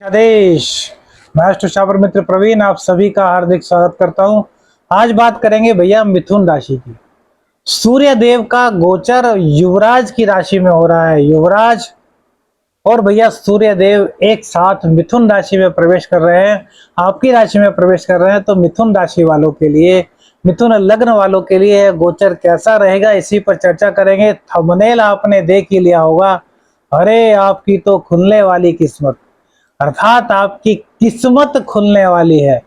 आदेश। मैं अष्टचापर मित्र प्रवीण आप सभी का हार्दिक स्वागत करता हूं। आज बात करेंगे भैया मिथुन राशि की। सूर्य देव का गोचर युवराज की राशि में हो रहा है। युवराज और भैया सूर्य देव एक साथ मिथुन राशि में प्रवेश कर रहे हैं, आपकी राशि में प्रवेश कर रहे हैं। तो मिथुन राशि वालों के लिए, मिथुन लग्न वालों के लिए गोचर कैसा रहेगा, इसी पर चर्चा करेंगे। थंबनेल आपने देख ही लिया होगा, अरे आपकी तो खुलने वाली किस्मत, अर्थात आपकी किस्मत खुलने वाली है।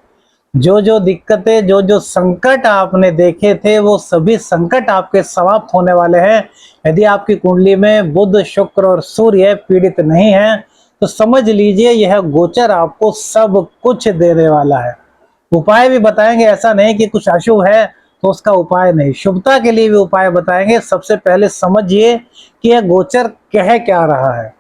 जो जो दिक्कतें, जो जो संकट आपने देखे थे, वो सभी संकट आपके समाप्त होने वाले हैं। यदि आपकी कुंडली में बुध, शुक्र और सूर्य पीड़ित नहीं है तो समझ लीजिए यह गोचर आपको सब कुछ देने वाला है। उपाय भी बताएंगे, ऐसा नहीं कि कुछ अशुभ है तो उसका उपाय नहीं, शुभता के लिए भी उपाय बताएंगे। सबसे पहले समझिए कि यह गोचर कह क्या रहा है।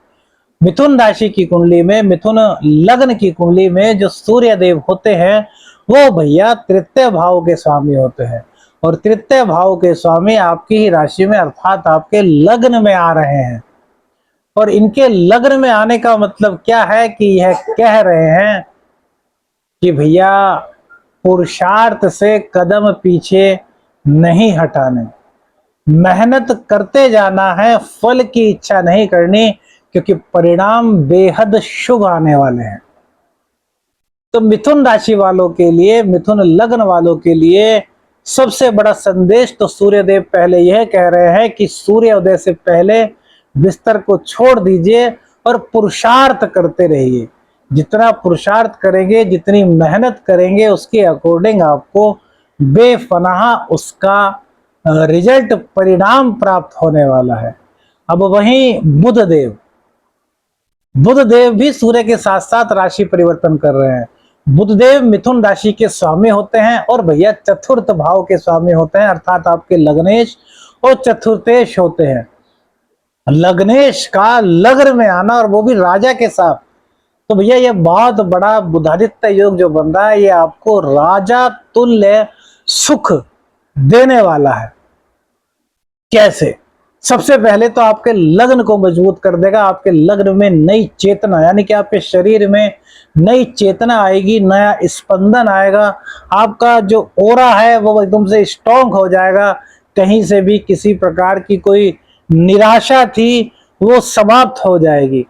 मिथुन राशि की कुंडली में, मिथुन लग्न की कुंडली में जो सूर्य देव होते हैं वो भैया तृतीय भाव के स्वामी होते हैं। और तृतीय भाव के स्वामी आपकी ही राशि में अर्थात आपके लग्न में आ रहे हैं। और इनके लग्न में आने का मतलब क्या है कि यह कह रहे हैं कि भैया पुरुषार्थ से कदम पीछे नहीं हटाने, मेहनत करते जाना है, फल की इच्छा नहीं करनी, क्योंकि परिणाम बेहद शुभ आने वाले हैं। तो मिथुन राशि वालों के लिए, मिथुन लग्न वालों के लिए सबसे बड़ा संदेश तो सूर्यदेव पहले यह कह रहे हैं कि सूर्योदय से पहले बिस्तर को छोड़ दीजिए और पुरुषार्थ करते रहिए। जितना पुरुषार्थ करेंगे, जितनी मेहनत करेंगे, उसके अकॉर्डिंग आपको बेपनाह उसका रिजल्ट, परिणाम प्राप्त होने वाला है। अब वहीं बुधदेव, बुधदेव भी सूर्य के साथ साथ राशि परिवर्तन कर रहे हैं। बुधदेव मिथुन राशि के स्वामी होते हैं और भैया चतुर्थ भाव के स्वामी होते हैं, अर्थात आपके लग्नेश और चतुर्थेश होते हैं। लग्नेश का लग्न में आना और वो भी राजा के साथ, तो भैया ये बहुत बड़ा बुधादित्य योग जो बन रहा है, ये आपको राजा तुल्य सुख देने वाला है। कैसे? सबसे पहले तो आपके लग्न को मजबूत कर देगा। आपके लग्न में नई चेतना, यानी कि आपके शरीर में नई चेतना आएगी, नया स्पंदन आएगा। आपका जो ओरा है वो एकदम से स्ट्रॉन्ग हो जाएगा। कहीं से भी किसी प्रकार की कोई निराशा थी वो समाप्त हो जाएगी।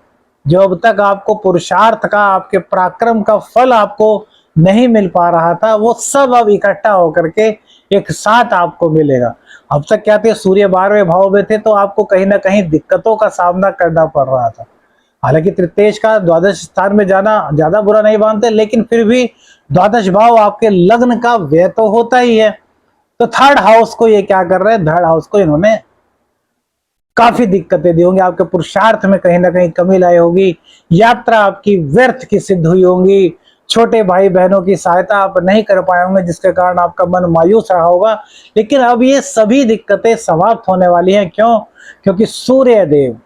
जो अब तक आपको पुरुषार्थ का, आपके पराक्रम का फल आपको नहीं मिल पा रहा था, वो सब अब इकट्ठा होकर के एक साथ आपको मिलेगा। अब तक क्या थे, सूर्य 12वें भाव में थे तो आपको कहीं ना कहीं दिक्कतों का सामना करना पड़ रहा था। हालांकि तृतीयेश का द्वादश स्थान में जाना ज्यादा बुरा नहीं मानते, लेकिन फिर भी द्वादश भाव आपके लग्न का व्यय तो होता ही है। तो थर्ड हाउस को ये क्या कर रहे हैं, थर्ड हाउस को इन्होंने काफी दिक्कतें दी होंगी। आपके पुरुषार्थ में कहीं ना कहीं कमी लाई होगी, यात्रा आपकी व्यर्थ की सिद्ध हुई होंगी, छोटे भाई बहनों की सहायता आप नहीं कर पाए होंगे जिसके कारण आपका मन मायूस रहा होगा। लेकिन अब ये सभी दिक्कतें समाप्त होने वाली हैं। क्यों? क्योंकि सूर्य देव,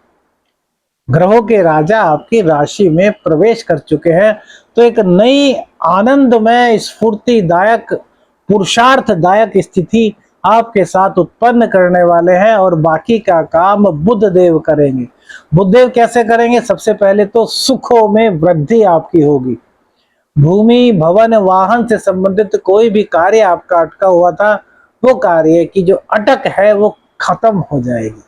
ग्रहों के राजा, आपकी राशि में प्रवेश कर चुके हैं। तो एक नई आनंदमय, स्फूर्तिदायक, पुरुषार्थदायक स्थिति आपके साथ उत्पन्न करने वाले हैं। और बाकी का काम बुध देव करेंगे। बुध देव कैसे करेंगे? सबसे पहले तो सुखों में वृद्धि आपकी होगी। भूमि, भवन, वाहन से संबंधित कोई भी कार्य आपका अटका हुआ था, वो कार्य की जो अटक है वो खत्म हो जाएगी।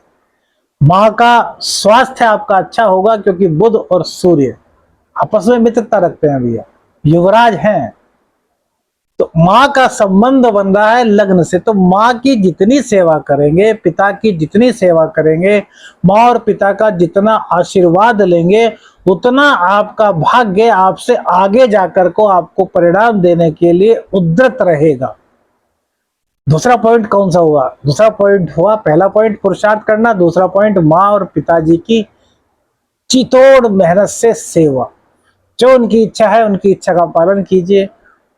माँ का स्वास्थ्य आपका अच्छा होगा, क्योंकि बुध और सूर्य आपस में मित्रता रखते हैं भैया, युवराज हैं। तो माँ का संबंध बन रहा है लग्न से, तो माँ की जितनी सेवा करेंगे, पिता की जितनी सेवा करेंगे, माँ और पिता का जितना आशीर्वाद लेंगे, उतना आपका भाग्य आपसे आगे जाकर को आपको परिणाम देने के लिए उद्यत रहेगा। दूसरा पॉइंट कौन सा हुआ? दूसरा पॉइंट हुआ, पहला पॉइंट पुरुषार्थ करना, दूसरा पॉइंट माँ और पिताजी की चितौड़ मेहनत से सेवा। जो उनकी इच्छा है उनकी इच्छा का पालन कीजिए,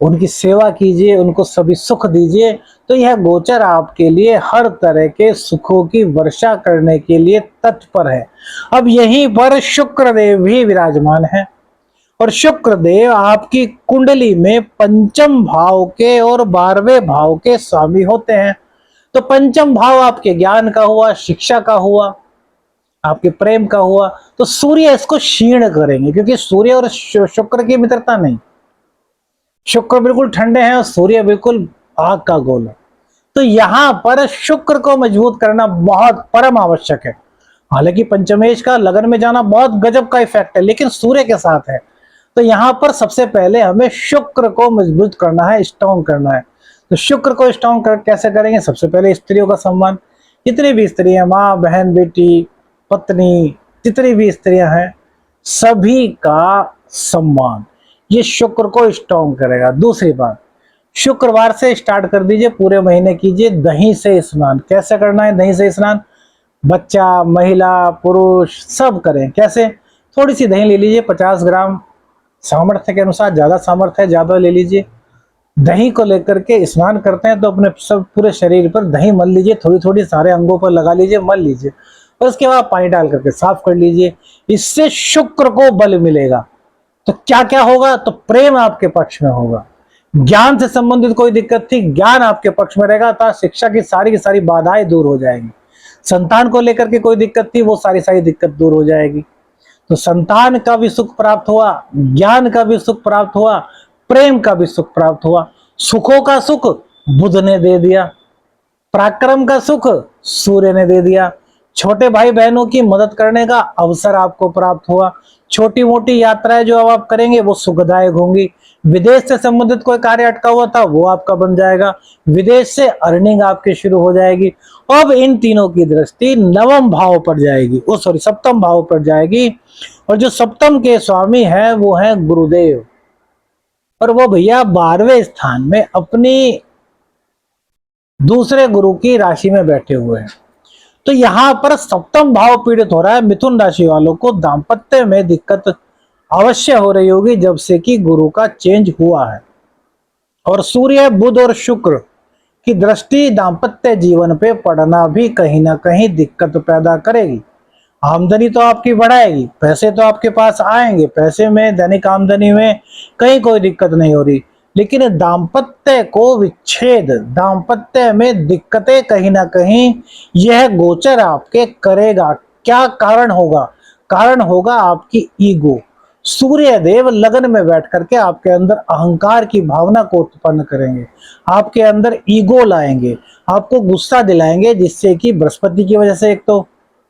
उनकी सेवा कीजिए, उनको सभी सुख दीजिए। तो यह गोचर आपके लिए हर तरह के सुखों की वर्षा करने के लिए तत्पर है। अब यहीं पर शुक्रदेव भी विराजमान है, और शुक्रदेव आपकी कुंडली में पंचम भाव के और 12वें भाव के स्वामी होते हैं। तो पंचम भाव आपके ज्ञान का हुआ, शिक्षा का हुआ, आपके प्रेम का हुआ, तो सूर्य इसको क्षीण करेंगे, क्योंकि सूर्य और शुक्र की मित्रता नहीं। शुक्र बिल्कुल ठंडे हैं और सूर्य बिल्कुल आग का गोला। तो यहां पर शुक्र को मजबूत करना बहुत परम आवश्यक है। हालांकि पंचमेश का लगन में जाना बहुत गजब का इफेक्ट है, लेकिन सूर्य के साथ है। तो यहां पर सबसे पहले हमें शुक्र को मजबूत करना है, स्ट्रॉन्ग करना है। तो शुक्र को स्ट्रॉन्ग कैसे करेंगे? सबसे पहले स्त्रियों का सम्मान। जितनी भी स्त्रियां, माँ, बहन, बेटी, पत्नी, जितनी भी स्त्रियां हैं, सभी का सम्मान ये शुक्र को स्ट्रॉन्ग करेगा। दूसरी बात, शुक्रवार से स्टार्ट कर दीजिए, पूरे महीने कीजिए दही से स्नान। कैसे करना है दही से स्नान? बच्चा, महिला, पुरुष सब करें। कैसे? थोड़ी सी दही ले लीजिए, 50 ग्राम, सामर्थ्य के अनुसार, ज्यादा सामर्थ्य है ज्यादा ले लीजिए। दही को लेकर के स्नान करते हैं तो अपने सब पूरे शरीर पर दही मल लीजिए, थोड़ी थोड़ी सारे अंगों पर लगा लीजिए, मल लीजिए, और उसके बाद पानी डाल करके साफ कर लीजिए। इससे शुक्र को बल मिलेगा। तो क्या क्या होगा? तो प्रेम आपके पक्ष में होगा, ज्ञान से संबंधित कोई दिक्कत थी, ज्ञान आपके पक्ष में रहेगा, तो शिक्षा की सारी बाधाएं दूर हो जाएंगी। संतान को लेकर के कोई दिक्कत थी, वो सारी दिक्कत दूर हो जाएगी। तो संतान का भी सुख प्राप्त हुआ, ज्ञान का भी सुख प्राप्त हुआ, प्रेम का भी सुख प्राप्त हुआ। सुखों का सुख बुध ने दे दिया, पराक्रम का सुख सूर्य ने दे दिया, छोटे भाई बहनों की मदद करने का अवसर आपको प्राप्त हुआ। छोटी मोटी यात्राएं जो अब आप करेंगे वो सुखदायक होंगी। विदेश से संबंधित कोई कार्य अटका हुआ था वो आपका बन जाएगा, विदेश से अर्निंग आपकी शुरू हो जाएगी। अब इन तीनों की दृष्टि नवम भाव पर जाएगी, सप्तम भाव पर जाएगी, और जो सप्तम के स्वामी है वो है गुरुदेव, और वो भैया 12वें स्थान में अपनी दूसरे गुरु की राशि में बैठे हुए हैं। तो यहां पर सप्तम भाव पीड़ित हो रहा है। मिथुन राशि वालों को दांपत्य में दिक्कत अवश्य हो रही होगी जब से कि गुरु का चेंज हुआ है। और सूर्य, बुध और शुक्र की दृष्टि दांपत्य जीवन पे पड़ना भी कहीं ना कहीं दिक्कत पैदा करेगी। आमदनी तो आपकी बढ़ाएगी, पैसे तो आपके पास आएंगे, पैसे में, दैनिक आमदनी में कहीं कोई दिक्कत नहीं हो रही, लेकिन दांपत्य को विच्छेद, दांपत्य में दिक्कतें कहीं ना कहीं यह गोचर आपके करेगा। क्या कारण होगा? कारण होगा आपकी ईगो। सूर्य देव लगन में बैठ करके आपके अंदर अहंकार की भावना को उत्पन्न करेंगे, आपके अंदर ईगो लाएंगे, आपको गुस्सा दिलाएंगे, जिससे कि बृहस्पति की वजह से एक तो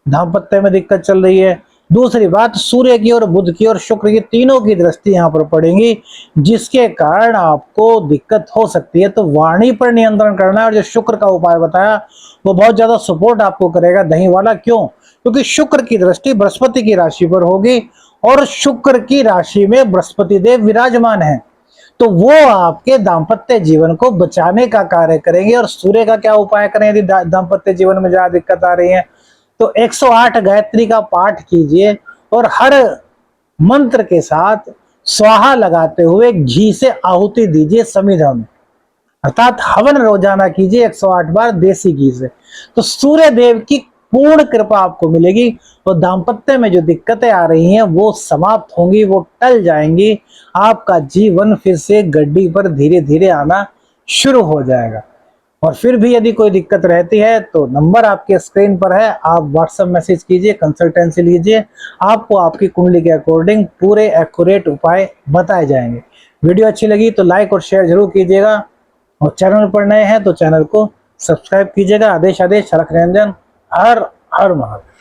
दांपत्य में दिक्कत चल रही है, दूसरी बात सूर्य की और बुध की और शुक्र की तीनों की दृष्टि यहाँ पर पड़ेगी, जिसके कारण आपको दिक्कत हो सकती है। तो वाणी पर नियंत्रण करना है, और जो शुक्र का उपाय बताया वो बहुत ज्यादा सपोर्ट आपको करेगा दही वाला। क्यों? क्योंकि शुक्र की दृष्टि बृहस्पति की राशि पर होगी, और शुक्र की राशि में बृहस्पति देव विराजमान है, तो वो आपके दाम्पत्य जीवन को बचाने का कार्य करेंगे। और सूर्य का क्या उपाय करें यदि दाम्पत्य जीवन में ज्यादा दिक्कत आ रही है? तो 108 गायत्री का पाठ कीजिए, और हर मंत्र के साथ स्वाहा लगाते हुए घी से आहुति दीजिए समिधा में, अर्थात हवन रोजाना कीजिए 108 बार देसी घी से। तो सूर्य देव की पूर्ण कृपा आपको मिलेगी, और दांपत्य में जो दिक्कतें आ रही हैं वो समाप्त होंगी, वो टल जाएंगी। आपका जीवन फिर से गड्डी पर धीरे धीरे आना शुरू हो जाएगा। और फिर भी यदि कोई दिक्कत रहती है तो नंबर आपके स्क्रीन पर है, आप व्हाट्सएप मैसेज कीजिए, कंसल्टेंसी लीजिए, आपको आपकी कुंडली के अकॉर्डिंग पूरे एक्यूरेट उपाय बताए जाएंगे। वीडियो अच्छी लगी तो लाइक और शेयर जरूर कीजिएगा, और चैनल पर नए हैं तो चैनल को सब्सक्राइब कीजिएगा। आदेश हरख निरंजन, हर हर महादेव।